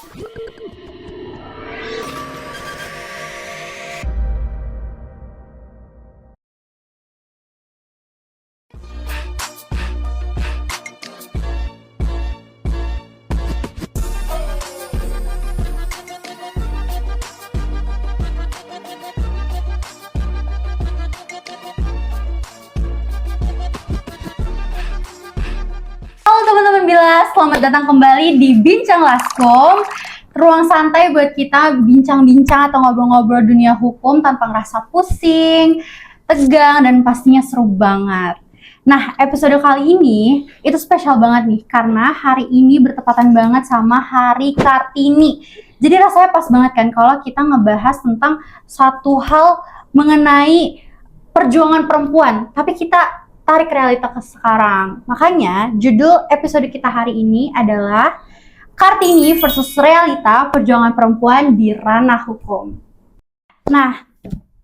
Halo teman-teman Bilas, selamat datang kembali di Bincang Laskom. Ruang santai buat kita bincang-bincang atau ngobrol-ngobrol dunia hukum tanpa ngerasa pusing, tegang, dan pastinya seru banget. Nah, episode kali ini itu spesial banget nih, karena hari ini bertepatan banget sama Hari Kartini. Jadi rasanya pas banget kan kalau kita ngebahas tentang satu hal mengenai perjuangan perempuan, tapi kita tarik realita ke sekarang. Makanya judul episode kita hari ini adalah Kartini versus Realita Perjuangan Perempuan di Ranah Hukum. Nah,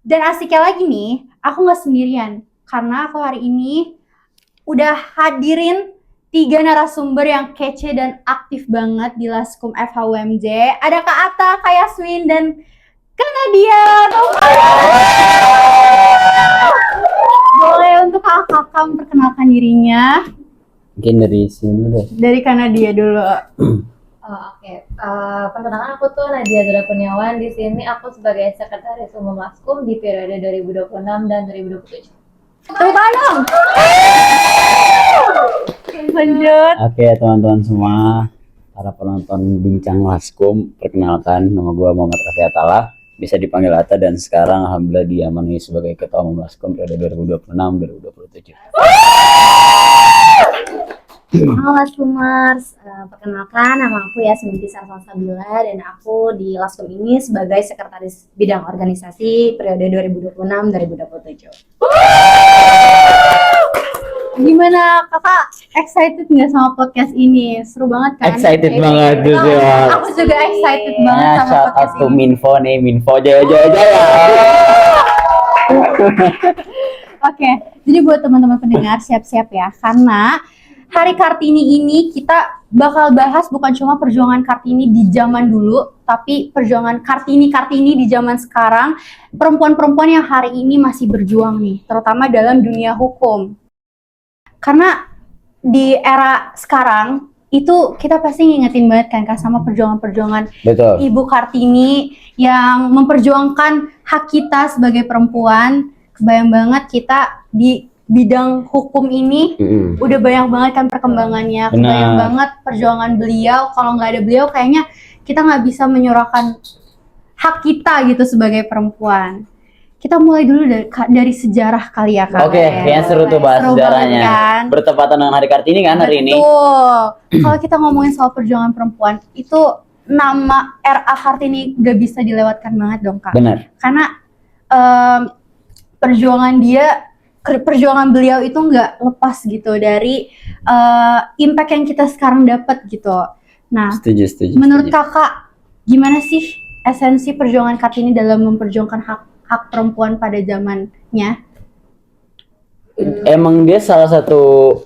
dan asiknya lagi nih, aku nggak sendirian. Karena aku hari ini udah hadirin 3 narasumber yang kece dan aktif banget di Laskom FHUMJ. Ada Kak Atta, Kak Yasmin, dan Kak Nadia. Boleh untuk kakak memperkenalkan dirinya? Mungkin dari sini deh. Dari Kak Nadia dulu. Oke. Perkenalkan aku tuh Nadia Zura Kurniawan. Di sini aku sebagai Sekretaris Umum Laskom di periode 2026 dan 2027. Tepuk tangan dong. Lanjut. Oke teman-teman semua, para penonton Bincang Laskom, perkenalkan nama gue Muhammad Rafi Atala, bisa dipanggil Atta, dan sekarang alhamdulillah diamani sebagai Ketua Umum Laskom periode 2026-2027. Halo Laskomers, perkenalkan nama aku Yasmin Tisar Salsabila dan aku di Laskom ini sebagai Sekretaris Bidang Organisasi periode 2026-2027. Gimana kakak, excited nggak sama podcast ini? Seru banget kan? Excited banget tuh ya. Aku juga excited banget Nah, sama shout out podcast to ini. Minfo nih, Minfo jaya. Oke, jadi buat teman-teman pendengar siap-siap ya, karena Hari Kartini ini kita bakal bahas bukan cuma perjuangan Kartini di zaman dulu, tapi perjuangan Kartini di zaman sekarang, perempuan-perempuan yang hari ini masih berjuang nih, terutama dalam dunia hukum. Karena di era sekarang itu kita pasti ngingetin banget kan Kak sama perjuangan-perjuangan Betul. Ibu Kartini yang memperjuangkan hak kita sebagai perempuan. Kebayang banget kita di bidang hukum ini udah banyak banget kan perkembangannya. Kebayang Benar. banget perjuangan beliau. Kalau nggak ada beliau kayaknya kita nggak bisa menyuarakan hak kita gitu sebagai perempuan. Kita mulai dulu dari sejarah kali ya Kak. Oke, kayaknya seru tuh bahas Seru banget sejarahnya. kan? Bertepatan dengan Hari Kartini kan hari ini. Betul. Kalau kita ngomongin soal perjuangan perempuan, itu nama R.A. Kartini gak bisa dilewatkan banget dong Kak. Benar. Karena perjuangan beliau itu nggak lepas gitu dari impact yang kita sekarang dapat gitu. Nah, Setuju. menurut kakak gimana sih esensi perjuangan Kartini dalam memperjuangkan hak perempuan pada zamannya? Emang dia salah satu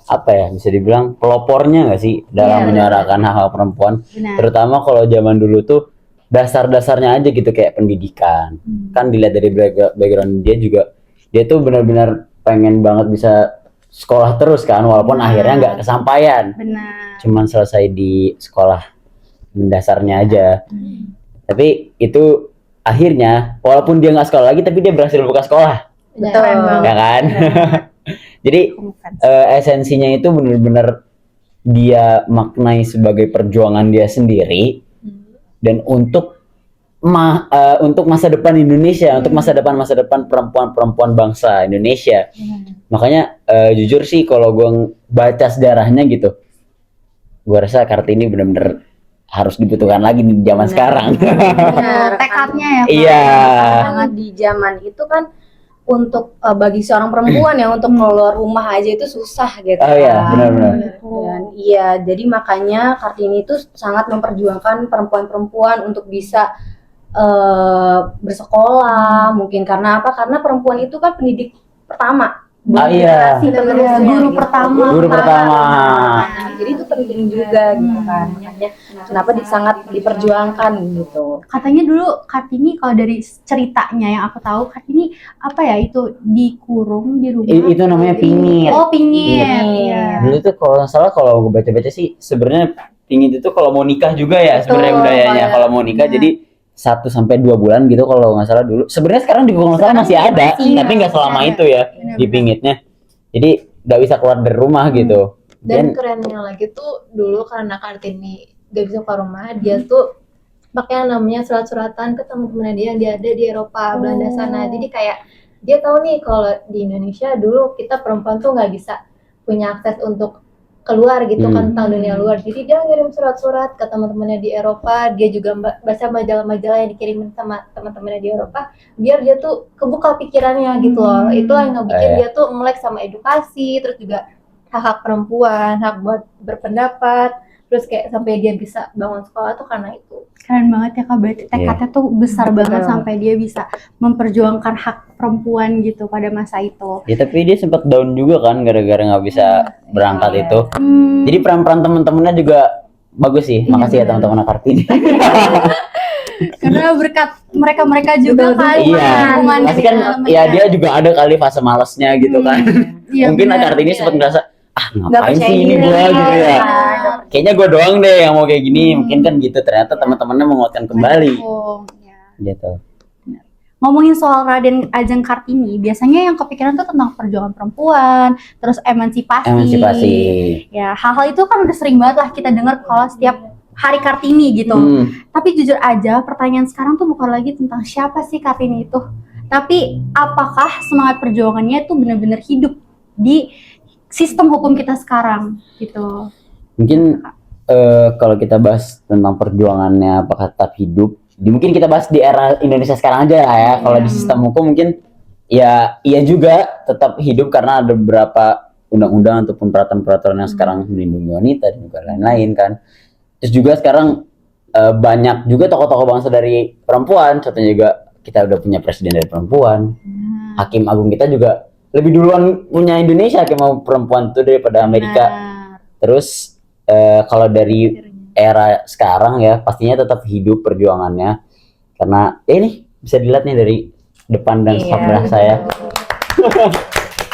apa ya, bisa dibilang pelopornya nggak sih dalam Iya, menyuarakan hak-hak perempuan. Benar. Terutama kalau zaman dulu tuh dasar-dasarnya aja gitu, kayak pendidikan. Kan dilihat dari background dia juga, dia tuh benar-benar pengen banget bisa sekolah terus kan, walaupun akhirnya nggak kesampaian. Benar. Cuman selesai di sekolah mendasarnya aja. Tapi itu akhirnya walaupun dia nggak sekolah lagi, tapi dia berhasil buka sekolah. Betul. Keren banget. Ya kan? Jadi esensinya itu benar-benar dia maknai sebagai perjuangan dia sendiri, dan untuk masa depan Indonesia, untuk masa depan perempuan bangsa Indonesia. Makanya jujur sih kalau gue baca sejarahnya gitu, gue rasa Kartini benar-benar harus dibutuhkan lagi di zaman sekarang. Benar. Tekadnya ya Kak. Iya. Karena di zaman itu kan untuk bagi seorang perempuan ya untuk keluar rumah aja itu susah gitu. Oh iya, benar-benar. Dan iya, jadi makanya Kartini itu sangat memperjuangkan perempuan-perempuan untuk bisa bersekolah, mungkin karena apa? Karena perempuan itu kan pendidik pertama iya. Penerusnya, Guru gitu. pertama. Guru pertama. Nah, jadi itu penting juga gitu kan. Makanya kenapa sangat diperjuangkan gitu. Katanya dulu Kartini kalau dari ceritanya yang aku tahu Kartini apa ya itu dikurung di rumah. Itu namanya pingit. Oh, pingit. Pingit. Iya. Dulu tuh kalau nggak salah, kalau gue baca-baca sih sebenarnya pingit itu kalau mau nikah juga ya sebenarnya Betul, budayanya. kayak- Kalau mau nikah iya. jadi 1 sampai 2 bulan gitu kalau nggak salah dulu. Sebenarnya sekarang juga kalau nggak salah masih ada, masih, tapi nggak selama masih ada. itu ya Benar-benar. di pingitnya. Jadi nggak bisa keluar dari rumah gitu. Dan kerennya lagi tuh dulu karena Kartini gak bisa keluar rumah, dia tuh pakai yang namanya surat-suratan ke teman-temannya dia yang dia ada di Eropa, Belanda sana. Jadi kayak dia tahu nih kalau di Indonesia dulu kita perempuan tuh nggak bisa punya akses untuk keluar gitu kan tentang dunia luar. Jadi dia ngirim surat-surat ke teman-temannya di Eropa, dia juga baca majalah-majalah yang dikirimin sama teman-temannya di Eropa, biar dia tuh kebuka pikirannya gitu loh. Itu yang ngebikin dia tuh melek sama edukasi, terus juga hak perempuan, hak buat berpendapat, terus kayak sampai dia bisa bangun sekolah tuh karena itu. Keren banget ya Kak, berarti tekadnya tuh besar banget sampai dia bisa memperjuangkan hak perempuan gitu pada masa itu. Ya tapi dia sempat down juga kan gara-gara nggak bisa berangkat itu. Jadi peran-peran teman-temannya juga bagus sih. Makasih ya teman-teman Kartini. Karena berkat mereka-mereka juga kali Iya. hubungan Pasti di kan dalam ya mereka. dia juga ada kali fase malesnya gitu kan. Iya, Mungkin benar. Kartini sempat ngerasa ngapain percaya sih ini diri. gua gitu ya. Iya. Kayaknya gua doang deh yang mau kayak gini. Mungkin kan gitu, ternyata teman-temannya menguatkan kembali Oh, ya. gitu. Ngomongin soal Raden Ajeng Kartini, biasanya yang kepikiran tuh tentang perjuangan perempuan, terus emansipasi. Ya, hal-hal itu kan udah sering banget lah kita dengar kalau setiap Hari Kartini gitu. Tapi jujur aja, pertanyaan sekarang tuh bukan lagi tentang siapa sih Kartini itu, tapi apakah semangat perjuangannya itu benar-benar hidup di sistem hukum kita sekarang gitu. Mungkin kalau kita bahas tentang perjuangannya apakah tetap hidup, mungkin kita bahas di era Indonesia sekarang aja lah ya. Kalau di sistem hukum mungkin ya iya juga tetap hidup karena ada beberapa undang-undang ataupun peraturan-peraturan yang sekarang melindungi wanita dan juga lain-lain kan. Terus juga sekarang banyak juga tokoh-tokoh bangsa dari perempuan. Contohnya juga kita udah punya presiden dari perempuan. Hakim agung kita juga lebih duluan punya Indonesia hakim agung perempuan itu daripada Amerika. Terus kalau dari era sekarang ya pastinya tetap hidup perjuangannya, karena ini bisa dilihat nih dari depan dan sebelah saya.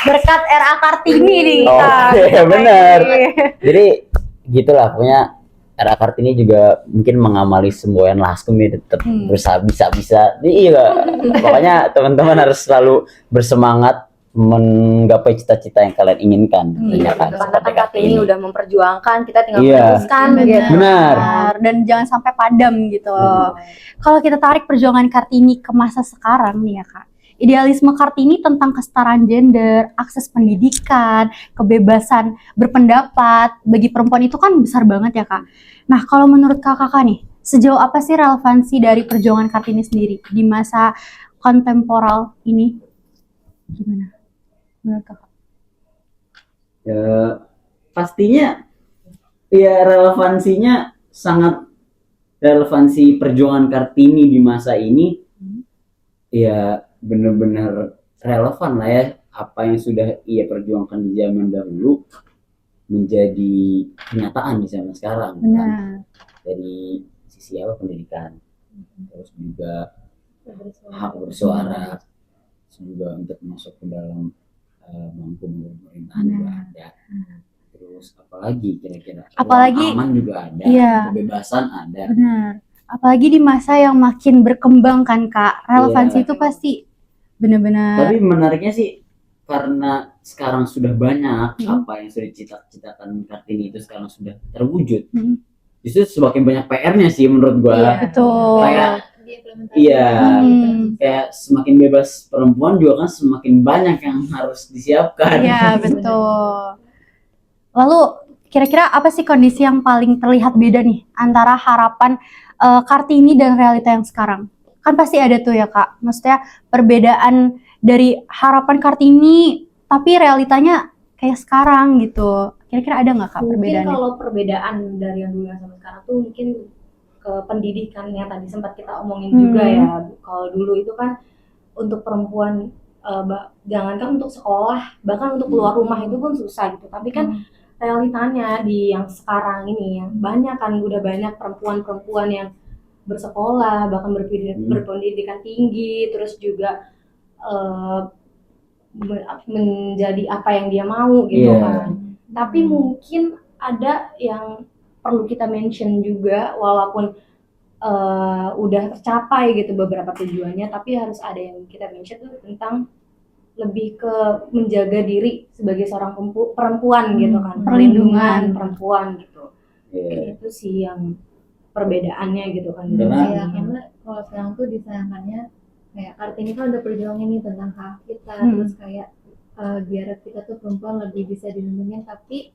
Berkat RA Kartini nih Oh, Kak. iya benar. Jadi gitulah pokoknya RA Kartini juga mungkin mengamali semboyan Laskum ya, tetap berusaha bisa. Iya, pokoknya teman-teman harus selalu bersemangat menggapai cita-cita yang kalian inginkan. Tentunya kan, Karena seperti kan Kartini Kartini. udah memperjuangkan, kita tinggal Iya. meneruskan gitu. Benar. Dan jangan sampai padam gitu. Kalau kita tarik perjuangan Kartini ke masa sekarang nih ya Kak, idealisme Kartini tentang kesetaraan gender, akses pendidikan, kebebasan berpendapat bagi perempuan itu kan besar banget ya Kak. Nah kalau menurut kakak nih, sejauh apa sih relevansi dari perjuangan Kartini sendiri di masa kontemporal ini? Gimana menurut kakak? Ya, pastinya ya relevansinya sangat, relevansi perjuangan Kartini di masa ini ya benar-benar relevan lah ya. Apa yang sudah ia perjuangkan di zaman dahulu menjadi kenyataan di zaman sekarang kan? Dari sisi apa, pendidikan, terus juga hak bersuara, terus juga untuk masuk ke dalam bangku pemerintahan juga ada. Terus apalagi kira-kira Apalagi- ruang aman juga ada, Iya. kebebasan ada. Benar. Apalagi di masa yang makin berkembang kan Kak, relevansi Iya. itu pasti benar-benar. Tapi menariknya sih karena sekarang sudah banyak apa yang sudah dicita-citakan Kartini itu sekarang sudah terwujud. Justru semakin banyak PR-nya sih menurut gua. Betul. Kayak iya, kayak semakin bebas perempuan juga kan semakin banyak yang harus disiapkan. Iya, betul. Lalu kira-kira apa sih kondisi yang paling terlihat beda nih antara harapan Kartini dan realita yang sekarang? Kan pasti ada tuh ya Kak, maksudnya perbedaan dari harapan Kartini tapi realitanya kayak sekarang gitu. Kira-kira ada nggak Kak Mungkin perbedaannya? kalau perbedaan dari yang dulu sama sekarang tuh mungkin ke pendidikan yang tadi sempat kita omongin juga ya. Kalau dulu itu kan untuk perempuan jangankan untuk sekolah, bahkan untuk keluar rumah itu pun susah gitu. Tapi kan realitanya di yang sekarang ini yang banyak kan udah banyak perempuan-perempuan yang bersekolah, bahkan berpendidikan tinggi, terus juga eh, menjadi apa yang dia mau gitu Iya. kan. Tapi mungkin ada yang perlu kita mention juga, walaupun udah tercapai gitu beberapa tujuannya, tapi harus ada yang kita mention tuh tentang lebih ke menjaga diri sebagai seorang perempuan gitu kan, perlindungan perempuan gitu. Iya. Itu sih yang perbedaannya gitu kan. Iya, karena kalau sekarang tuh disayangkannya kayak Kartini kan udah perjuangin nih tentang hak kita, terus kayak biar kita tuh perempuan lebih bisa dilindungi, tapi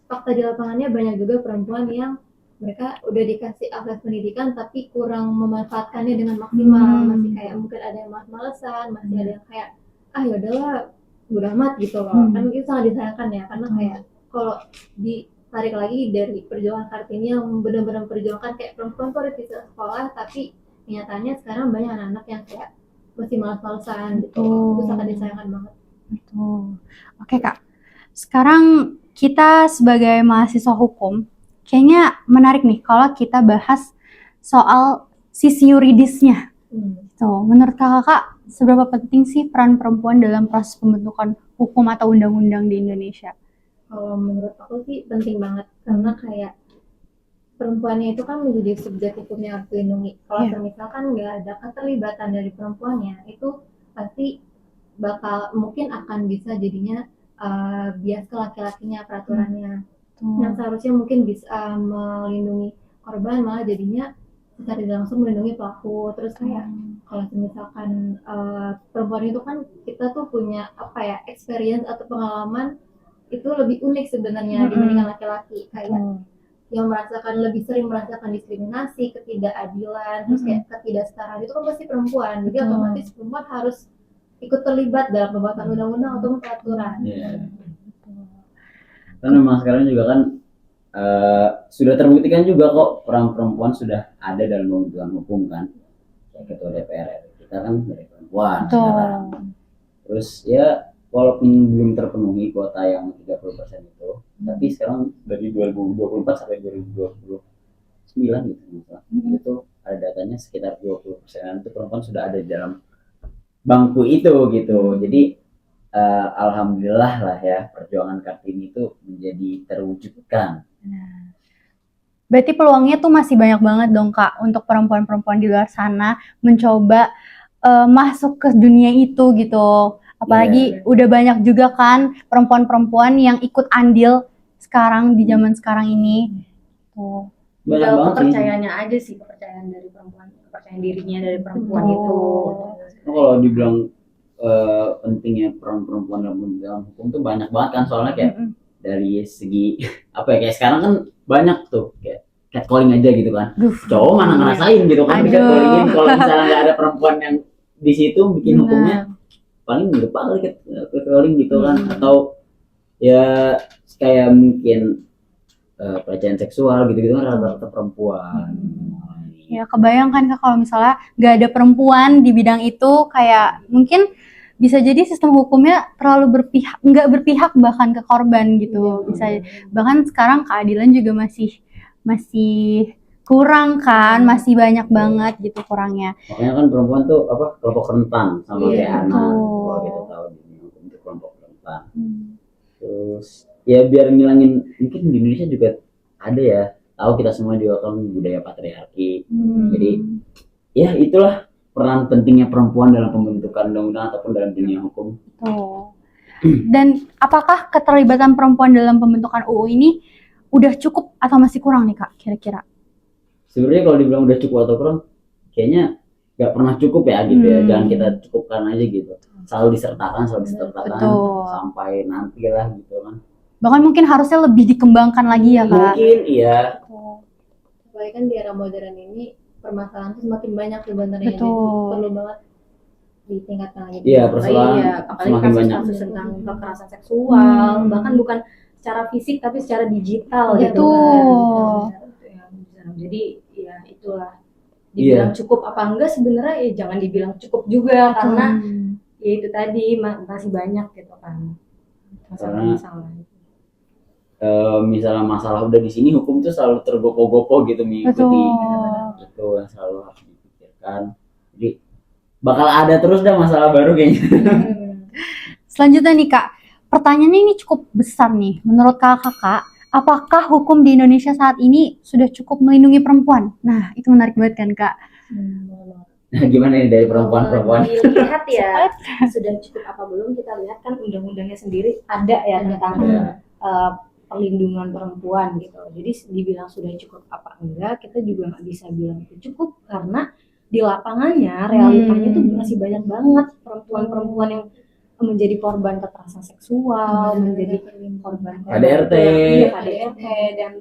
fakta di lapangannya banyak juga perempuan yang mereka udah dikasih akses pendidikan tapi kurang memanfaatkannya dengan maksimal. Masih kayak mungkin ada yang malas-malesan, masih ada yang kayak yaudahlah udah amat gitu loh. Kan itu sangat disayangkan ya, karena kayak kalau ditarik lagi dari perjuangan Kartini yang benar-benar memperjuangkan kayak perempuan tuh harus bisa sekolah, tapi nyatanya sekarang banyak anak-anak yang kayak masih malas-malesan gitu. Itu sangat disayangkan banget. Betul. Oke Kak, sekarang kita sebagai mahasiswa hukum, kayaknya menarik nih kalau kita bahas soal sisi yuridisnya. Tuh, menurut kakak, seberapa penting sih peran perempuan dalam proses pembentukan hukum atau undang-undang di Indonesia? Kalau menurut aku sih penting banget, karena kayak perempuannya itu kan menjadi subjek hukum yang harus dilindungi. Kalau misalkan nggak ada keterlibatan dari perempuannya, itu pasti bakal mungkin akan bisa jadinya bias ke laki-lakinya peraturannya. Yang seharusnya mungkin bisa melindungi korban, malah jadinya secara tidak langsung melindungi pelaku. Terus kayak kalau misalkan perempuan itu kan kita tuh punya apa ya, experience atau pengalaman itu lebih unik sebenarnya dibandingkan laki-laki, kayak yang lebih sering merasakan diskriminasi, ketidakadilan, terus kayak ketidaksetaraan itu kan pasti perempuan. Jadi otomatis perempuan harus ikut terlibat dalam pembuatan undang-undang atau peraturan. Iya. Kan memang sekarang juga kan sudah terbuktikan juga kok peran perempuan sudah ada dalam pembentukan hukum kan. Kayak ketua DPR kita kan dari perempuan sekarang. Terus ya walaupun belum terpenuhi kuota yang 30% itu, tapi sekarang dari 2024 sampai 2029 gitu misalnya, itu ada datanya sekitar 20% itu perempuan sudah ada di dalam bangku itu gitu. Jadi alhamdulillah lah ya perjuangan Kartini itu menjadi terwujudkan. Berarti peluangnya tuh masih banyak banget dong Kak untuk perempuan-perempuan di luar sana mencoba masuk ke dunia itu gitu. Apalagi udah banyak juga kan perempuan-perempuan yang ikut andil sekarang di zaman sekarang ini. Tuh. Banyak banget kepercayaannya aja sih, kepercayaan dari perempuan, kepercayaan dirinya dari perempuan itu. Nah, kalau dibilang pentingnya peran perempuan dalam hukum tuh banyak banget kan, soalnya kayak dari segi apa ya, kayak sekarang kan banyak tuh kayak catcalling aja gitu kan. Cowok mana ngerasain gitu kan catcallingin, kalau misalnya nggak ada perempuan yang di situ bikin hukumnya paling lupa kali catcalling gitu kan. Atau ya kayak mungkin pelecehan seksual gitu-gitu kan rata-rata perempuan. Ya kebayangkan Kak kalau misalnya nggak ada perempuan di bidang itu, kayak mungkin bisa jadi sistem hukumnya terlalu nggak berpihak bahkan ke korban gitu. Bisa bahkan sekarang keadilan juga masih kurang kan, masih banyak banget gitu kurangnya. Makanya kan perempuan tuh apa, kelompok rentan sama kayak anak, kalau kita tahu di hukum itu kelompok rentan. Terus ya biar ngilangin, mungkin di Indonesia juga ada ya, tahu kita semua juga kan budaya patriarki. Jadi ya itulah peran pentingnya perempuan dalam pembentukan undang-undang ataupun dalam dunia hukum. Dan apakah keterlibatan perempuan dalam pembentukan UU ini udah cukup atau masih kurang nih Kak kira-kira? Sebenarnya kalau dibilang udah cukup atau kurang, kayaknya nggak pernah cukup ya gitu ya. Jangan kita cukupkan aja gitu. Selalu disertakan sampai nanti lah gitu kan. Bahkan mungkin harusnya lebih dikembangkan lagi ya Kak. Mungkin iya. Apalagi kan di era modern ini permasalahan itu semakin banyak sebenarnya, jadi perlu banget ditingkatkan lagi. Iya, persoalan apalagi kasus tentang kekerasan seksual, bahkan bukan secara fisik tapi secara digital gitu kan. Jadi ya itulah, dibilang cukup apa enggak sebenarnya ya jangan dibilang cukup juga, karena ya itu tadi masih banyak gitu kan Karena- masalah. Misalnya masalah udah di sini, hukum tuh selalu tergopoh-gopoh gitu mengikuti. Betul. Itu yang selalu harus dipikirkan. Jadi bakal ada terus dah masalah baru kayaknya. Selanjutnya nih Kak, pertanyaannya ini cukup besar nih. Menurut Kakak, apakah hukum di Indonesia saat ini sudah cukup melindungi perempuan? Nah, itu menarik banget kan Kak? Gimana nih dari perempuan-perempuan? Dilihat ya sudah cukup apa belum, kita lihat kan undang-undangnya sendiri ada ya tentang perlindungan perempuan gitu. Jadi dibilang sudah cukup apa enggak, kita juga nggak bisa bilang itu cukup karena di lapangannya realitanya itu masih banyak banget perempuan-perempuan yang menjadi korban kekerasan seksual, menjadi korban KDRT. Iya, KDRT, dan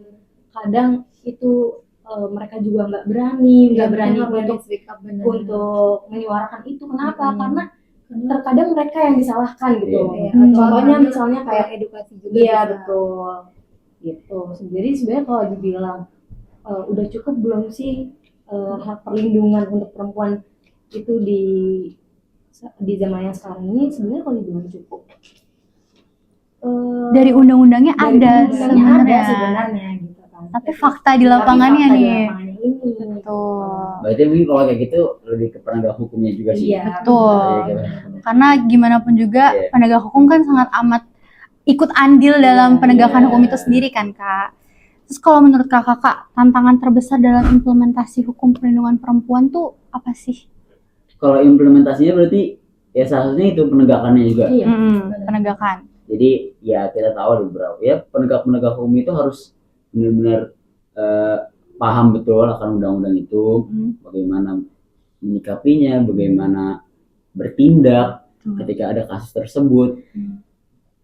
kadang itu mereka juga nggak berani untuk menyuarakan itu. Kenapa? Karena terkadang mereka yang disalahkan gitu. Iya. Contohnya misalnya kayak edukasi juga. iya bisa. betul gitu. Jadi sebenarnya kalau dibilang udah cukup belum sih hak perlindungan untuk perempuan itu di zaman yang sekarang ini, sebenarnya kalau dibilang cukup Dari undang-undangnya dari ada undang-undangnya ada sebenarnya. sebenarnya gitu kan. Tapi fakta di lapangannya Tapi fakta di nih. lapangannya ini Betul. Berarti mungkin kalau kayak gitu lebih ke penegak hukumnya juga sih. Iya. Betul. Iya. Karena gimana pun juga Iya. penegak hukum kan sangat amat ikut andil dalam penegakan Iya. hukum itu sendiri kan Kak. Terus kalau menurut Kakak, tantangan terbesar dalam implementasi hukum perlindungan perempuan tuh apa sih? Kalau implementasinya berarti ya seharusnya itu penegakannya juga. Iya. Penegakan. Jadi ya kita tahu ada beberapa ya penegak hukum itu harus benar-benar paham betul akan undang-undang itu, bagaimana menyikapinya, bagaimana bertindak ketika ada kasus tersebut,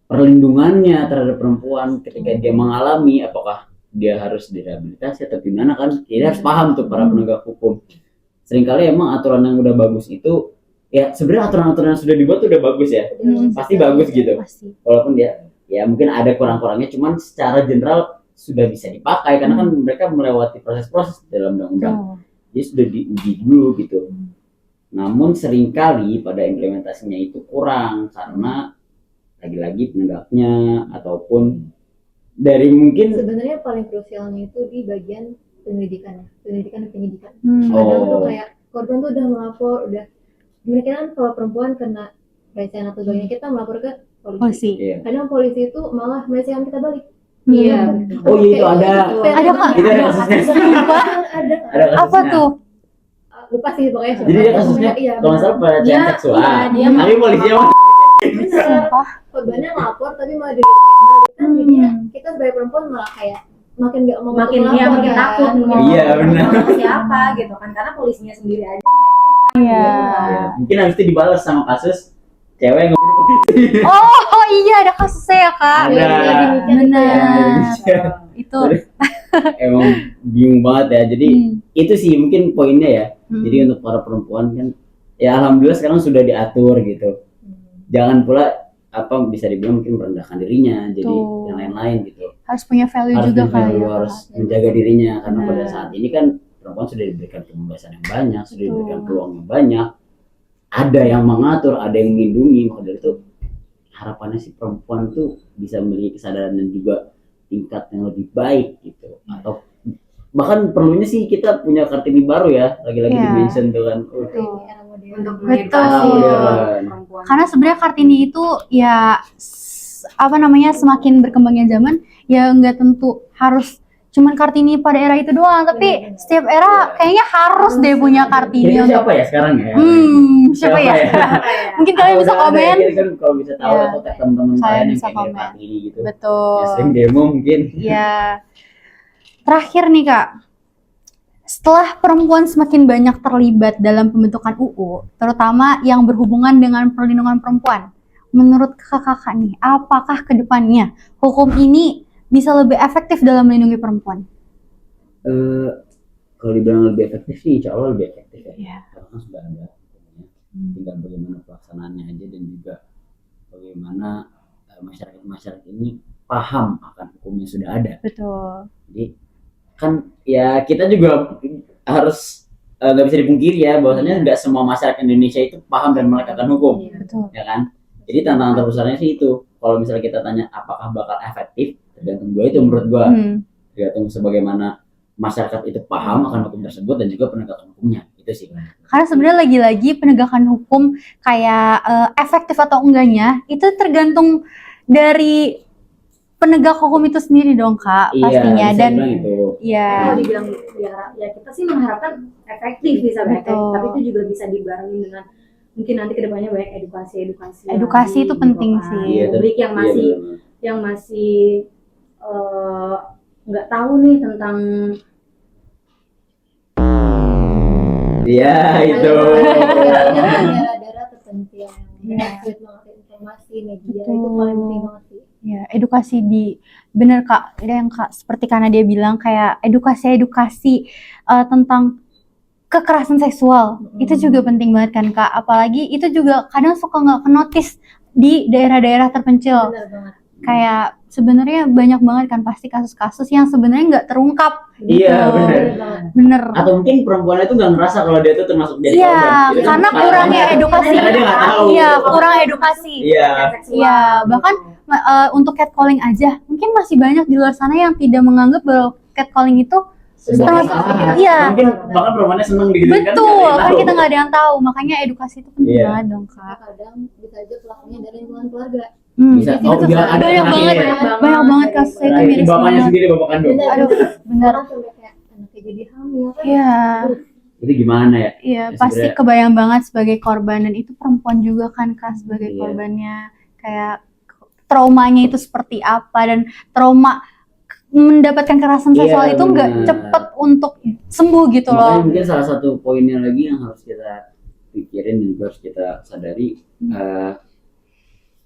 perlindungannya terhadap perempuan ketika dia mengalami, apakah dia harus direhabilitasi atau gimana kan? Kita harus paham tuh para penegak hukum. Seringkali emang aturan yang udah bagus itu ya sebenarnya aturan-aturan yang sudah dibuat tuh udah bagus ya, pasti bagus gitu. Pasti. Walaupun dia ya mungkin ada kurang-kurangnya, cuman secara general sudah bisa dipakai karena kan mereka melewati proses-proses dalam undang-undang. Jadi sudah diuji dulu gitu. Namun seringkali pada implementasinya itu kurang karena lagi-lagi penegaknya ataupun dari mungkin Sebenarnya paling krusialnya itu di bagian pendidikan dan penyidikan. Oh. Kadang tuh kayak korban tuh udah melapor, udah gimana kan kalau perempuan kena pelecehan atau sebagainya kita melapor ke polisi. Iya. Kadang polisi itu malah melecehkan kita balik. Iya. Oh iya itu ada. Ada, Kak? Itu ada kasusnya. Ada. Ada kasusnya. Apa tuh? Lupa sih pokoknya. Jadi dia kasusnya Iya, kalau nggak salah pelecehan Dia- seksual. iya, dia Tapi polisinya mah bener. Sumpah. Korbannya lapor tapi malah kan jadinya kita sebagai perempuan malah kayak makin nggak mau makin untuk dia lapor, makin kan. takut mau Iya, benar. ngomong ke siapa gitu kan, karena polisinya sendiri aja Iya. Ya, mungkin habis itu dibalas sama kasus cewek yang ngebunuh polisi. Oh iya, ada kasusnya ya Kak. Ada. Benar. Ya, Itu. emang bingung banget ya. Jadi itu sih mungkin poinnya ya. Hmm. Jadi untuk para perempuan kan ya alhamdulillah sekarang sudah diatur gitu. Jangan pula apa bisa dibilang mungkin merendahkan dirinya jadi Tuh. yang lain-lain gitu. Harus punya value Harus juga punya kali value, ya. harus menjaga dirinya karena Benar. pada saat ini kan perempuan sudah diberikan kebebasan yang banyak, sudah Betul. diberikan peluang yang banyak. Ada yang mengatur, ada yang melindungi. Maka dari itu harapannya si perempuan tuh bisa memiliki kesadaran dan juga tingkat yang lebih baik gitu. Atau bahkan perlunya sih kita punya Kartini baru ya, lagi-lagi Iya. di-mention tuh kan. untuk Betul. mengedukasi perempuan. Karena sebenarnya Kartini itu ya apa namanya, semakin berkembangnya zaman ya nggak tentu harus cuman Kartini pada era itu doang, tapi setiap era kayaknya harus deh punya Kartini Kira-kira untuk siapa ya sekarang ya? siapa ya? Mungkin kalian bisa Kalau udah ada, komen. ya kan kalau bisa tahu Ya. atau tag teman-teman Kalian kalian yang bisa kayak mirip komen. Kartini gitu. Betul. Ya sering demo mungkin. Ya. Terakhir nih Kak, setelah perempuan semakin banyak terlibat dalam pembentukan UU, terutama yang berhubungan dengan perlindungan perempuan, menurut kakak nih, apakah kedepannya hukum ini bisa lebih efektif dalam melindungi perempuan? Kalau dibilang lebih efektif sih, insya Allah lebih efektif ya. Iya. Karena kan sudah ada hukumnya. Tinggal bagaimana pelaksanaannya aja dan juga bagaimana masyarakat ini paham akan hukumnya sudah ada. Betul. Jadi kan ya kita juga harus nggak bisa dipungkiri ya bahwasanya nggak semua masyarakat Indonesia itu paham dan menegakkan hukum, Betul. ya kan? Jadi tantangan terbesarnya sih itu. Kalau misalnya kita tanya apakah bakal efektif, tergantung itu menurut gua. Tergantung sebagaimana masyarakat itu paham akan hukum tersebut dan juga penegakan hukumnya. Itu sih. Karena sebenarnya lagi-lagi penegakan hukum kayak efektif atau enggaknya itu tergantung dari penegak hukum itu sendiri dong Kak, pastinya. Bisa Dan bilang itu. ya Kalau dibilang ya kita sih mengharapkan efektif bisa efektif, Betul. tapi itu juga bisa dibarengin dengan mungkin nanti kedepannya banyak edukasi Edukasi itu penting sih. Iya, publik yang masih benar. yang masih nggak tahu nih tentang Iya itu. daerah-daerah tertentu yang sulit mengerti informasi media Betul. itu paling penting banget sih. ya edukasi bener Kak, yang Kak seperti karena dia bilang kayak edukasi tentang kekerasan seksual itu juga penting banget kan Kak, apalagi itu juga kadang suka nggak kenotis di daerah-daerah terpencil. Benar banget. Kayak sebenarnya banyak banget kan pasti kasus-kasus yang sebenarnya nggak terungkap gitu. Iya benar. Bener. Atau mungkin perempuan itu nggak ngerasa kalau dia itu termasuk jadi Iya, korban. Itu kan karena parah kurangnya banget. edukasi. Karena dia nggak tahu. Iya, kurang edukasi. Iya. Iya, bahkan untuk catcalling aja mungkin masih banyak di luar sana yang tidak menganggap bahwa catcalling itu Sebenarnya termasuk. salah. Iya. Mungkin bahkan perempuannya seneng digituin kan. Betul, nggak kan tahu. kita nggak ada yang tahu, makanya edukasi itu penting Iya. banget dong Kak. Kadang bisa aja pelakunya dari lingkungan keluarga. Bisa. Itu Oh, bilang ada banyak anaknya banget, ya. banyak banget kasusnya itu Nah, miris itu bapaknya banget. sendiri bapak kandung. Aduh, bener. Bahkan sampai kayak anaknya jadi hamil kan. Iya. Itu gimana ya? Iya, Ya, pasti sebenarnya- kebayang banget sebagai korban dan itu perempuan juga kan Kak sebagai Iya. korbannya. Kayak traumanya itu seperti apa dan trauma mendapatkan kekerasan Iya, seksual itu nggak benar. cepet untuk sembuh gitu Makanya loh. mungkin salah satu poinnya lagi yang harus kita pikirin dan juga harus kita sadari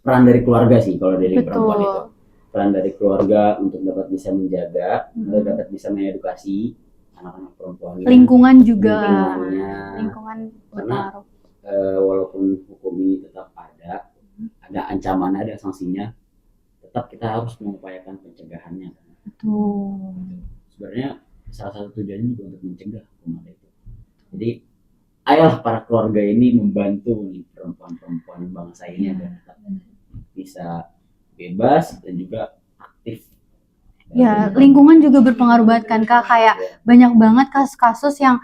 peran dari keluarga sih kalau dari perempuan Betul. itu. Peran dari keluarga untuk dapat bisa menjaga, untuk dapat bisa mengedukasi anak-anak perempuan. Lingkungan juga. Lingkungannya. Lingkungan Karena berpengaruh. walaupun hukum ini tetap ada ancaman, ada sanksinya, tetap kita harus mengupayakan pencegahannya. Betul. Sebenarnya salah satu tujuannya juga untuk mencegah hukuman itu. Jadi ayolah para keluarga ini membantu nih perempuan-perempuan bangsa ini agar tetap bisa bebas dan juga aktif. Ya, lingkungan juga berpengaruh banget kan Kak, kayak banyak banget kasus-kasus yang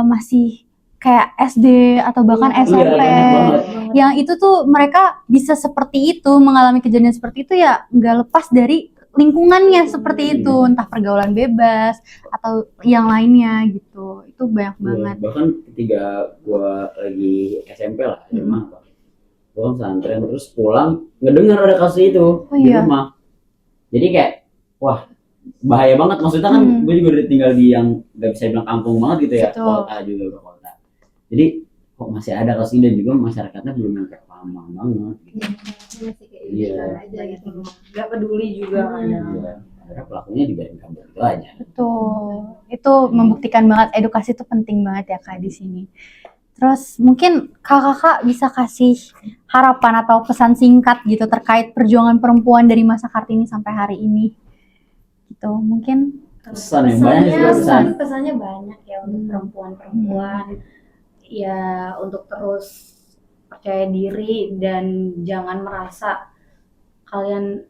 masih kayak SD atau bahkan Iya, SMP. banyak banget. Yang itu tuh mereka bisa seperti itu, mengalami kejadian seperti itu ya nggak lepas dari lingkungannya seperti itu, entah pergaulan bebas atau yang lainnya gitu. Itu banyak banget. Bahkan ketika gua lagi SMP lah, SMA, gua kan pesantren terus pulang ngedengar ada kasus itu Oh, di iya. rumah. Jadi kayak wah bahaya banget, maksudnya kan gue juga udah tinggal di yang nggak bisa bilang kampung banget gitu ya, Betul. kota juga udah kota. Jadi kok masih ada kasus ini dan juga masyarakatnya belum yang kayak paham banget gitu. Masih kayak Iya. gitu aja gitu. nggak peduli juga kadang. Iya. Akhirnya pelakunya dibiarin kabur gitu aja. Betul. Itu membuktikan banget edukasi itu penting banget ya Kak di sini. Terus mungkin kakak bisa kasih harapan atau pesan singkat gitu terkait perjuangan perempuan dari masa Kartini sampai hari ini. Gitu. Mungkin Pesan yang banyak juga pesan. Pesannya banyak ya untuk perempuan-perempuan. Ya untuk terus percaya diri dan jangan merasa kalian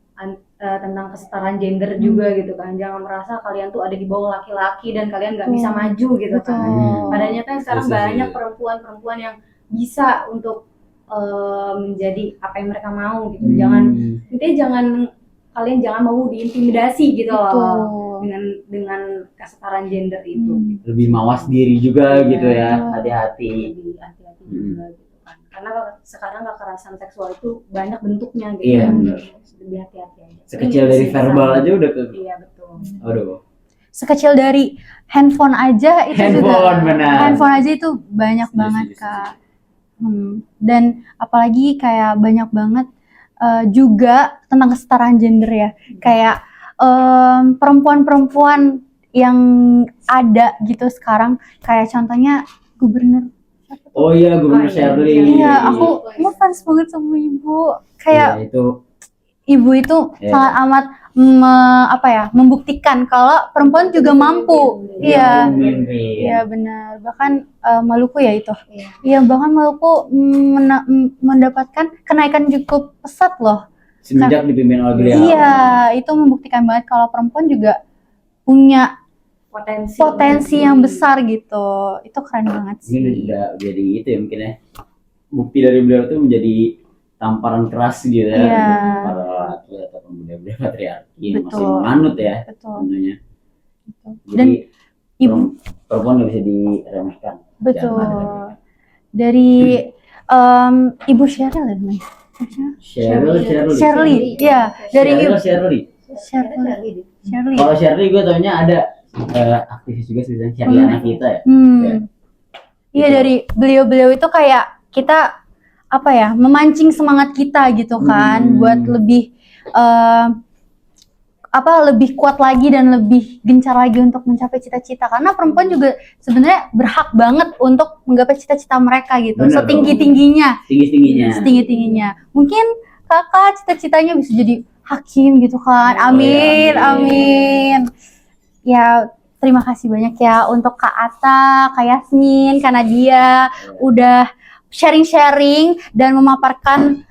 tentang kesetaraan gender juga gitu kan. Jangan merasa kalian tuh ada di bawah laki-laki dan kalian nggak bisa maju gitu kan. betul. Pada nyatanya sekarang Setuju. banyak perempuan-perempuan yang bisa untuk menjadi apa yang mereka mau gitu. Intinya kalian jangan mau diintimidasi gitu Betul. loh dengan kesetaraan gender itu. Lebih mawas diri juga gitu ya, betul. hati-hati. Lebih hati-hati juga gitu kan. Karena sekarang kekerasan seksual itu banyak bentuknya gitu. Iya, kan. benar. Lebih hati-hati aja. Sekecil dari verbal aja udah ke Iya betul. aduh. Sekecil dari handphone aja itu juga. Handphone, benar. Handphone aja itu banyak Setuju, banget setuju, Kak. Dan apalagi kayak banyak banget juga tentang kesetaraan gender ya. Kayak perempuan-perempuan yang ada gitu sekarang, kayak contohnya gubernur. Oh iya, Gubernur Shirley. Iya, aku fans banget sama ibu. Iya, Kayak itu ibu itu Iya. sangat amat membuktikan kalau perempuan juga mampu. Iya. Memimpin. Iya benar. Bahkan Maluku ya itu. Iya. Iya, bahkan Maluku mendapatkan kenaikan cukup pesat loh. Semenjak dipimpin oleh beliau. Iya, itu membuktikan banget kalau perempuan juga punya potensi yang besar gitu. Itu keren banget Mungkin sih. juga jadi itu ya mungkin ya. Bukti dari beliau itu menjadi tamparan keras gitu ya. Iya. Untuk para laki atau budaya patriarki yang masih Betul. menganut ya Betul. tentunya. Dan Jadi ibu perempuan nggak bisa diremehkan. betul. Jangan diremehkan. Dari Ibu Sheryl ya, Mas? Shirley. Iya, dari Ibu Shirley. Shirley. Kalau Shirley gue taunya ada aktivis juga sih, Shirley anak kita ya. Iya, dari beliau-beliau itu kayak kita memancing semangat kita gitu kan, buat lebih lebih kuat lagi dan lebih gencar lagi untuk mencapai cita-cita, karena perempuan juga sebenarnya berhak banget untuk menggapai cita-cita mereka gitu. Bener Setinggi-tingginya. Mungkin kakak cita-citanya bisa jadi hakim gitu kan. Amin, amin. Ya, terima kasih banyak ya untuk Kak Atta, Kak Yasmin, Kak Nadia udah sharing-sharing dan memaparkan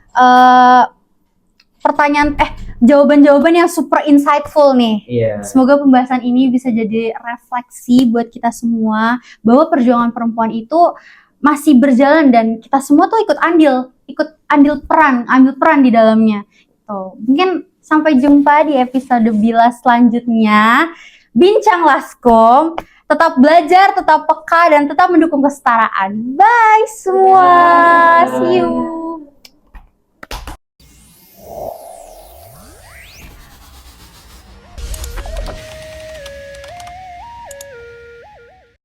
jawaban-jawaban yang super insightful nih. Iya. Semoga pembahasan ini bisa jadi refleksi buat kita semua bahwa perjuangan perempuan itu masih berjalan dan kita semua tuh ambil peran di dalamnya. Tuh. Mungkin sampai jumpa di episode Bila selanjutnya. Bincang Laskom, tetap belajar, tetap peka dan tetap mendukung kesetaraan. Bye semua. See you.